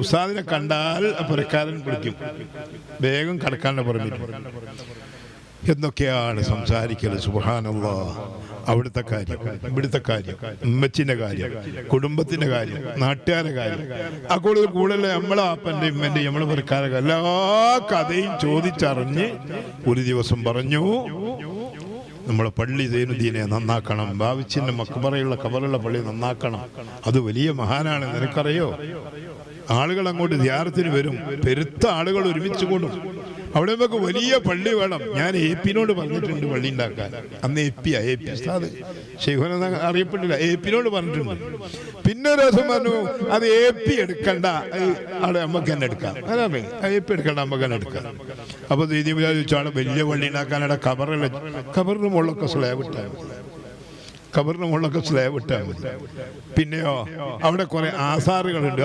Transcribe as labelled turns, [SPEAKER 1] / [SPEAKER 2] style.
[SPEAKER 1] ഉസ്താദിനെ കണ്ടാൽ പുരക്കാരൻ വിളിക്കും, വേഗം കടക്കാണ്ട് പറഞ്ഞു എന്തൊക്കെയാണ് സംസാരിക്കല്. സുബ്ഹാനല്ലാഹ്. അവിടുത്തെ കാര്യം, ഇവിടുത്തെ കാര്യം, ഉമ്മച്ചിന്റെ കാര്യം, കുടുംബത്തിന്റെ കാര്യം, നാട്ടുകാരുടെ കാര്യം, ആ കൂടുതൽ നമ്മളെ അപ്പൻ്റെ ഉമ്മൻ്റെയും നമ്മളെ പുരക്കാരുടെ എല്ലാ കഥയും ചോദിച്ചറിഞ്ഞ് ഒരു ദിവസം പറഞ്ഞു, നമ്മളെ പള്ളി സൈനുദ്ദീനെ നന്നാക്കണം, ബാവിച്ചിന്റെ മക്ബറയുള്ള കബറുള്ള പള്ളി നന്നാക്കണം. അത് വലിയ മഹാനാണ്, നിനക്കറിയോ? ആളുകൾ അങ്ങോട്ട് സിയാറത്തിന് വരും, പെരുത്ത ആളുകൾ ഒരുമിച്ച് കൂടും. അവിടെ നമുക്ക് വലിയ പള്ളി വേണം. ഞാൻ എപിനോട് പറഞ്ഞിട്ടുണ്ട് പള്ളി ഉണ്ടാക്കാൻ. അന്ന് എ പി ഉസ്താദ് ശൈഖുന അറിയപ്പെട്ടില്ല, എപിനോട് പറഞ്ഞിട്ടുണ്ട്. പിന്നെ ഒരു ദിവസം പറഞ്ഞു, അത് എപി എടുക്കണ്ട, അവിടെ നമുക്ക് തന്നെ എടുക്കാം. അതാണ് എപി എടുക്കണ്ട, നമുക്ക് തന്നെ എടുക്കാം. അപ്പൊ ചോദിച്ചാണ് വലിയ പള്ളി ഉണ്ടാക്കാനവിടെ കബറിന് മുകളിലൊക്കെ സ്ലാബ് ഇട്ടാൽ മതി, കബറിന് മുകളിലൊക്കെ സ്ലാബ് ഇട്ടാൽ മതി. പിന്നെയോ അവിടെ കുറെ ആസാറുകളുണ്ട്.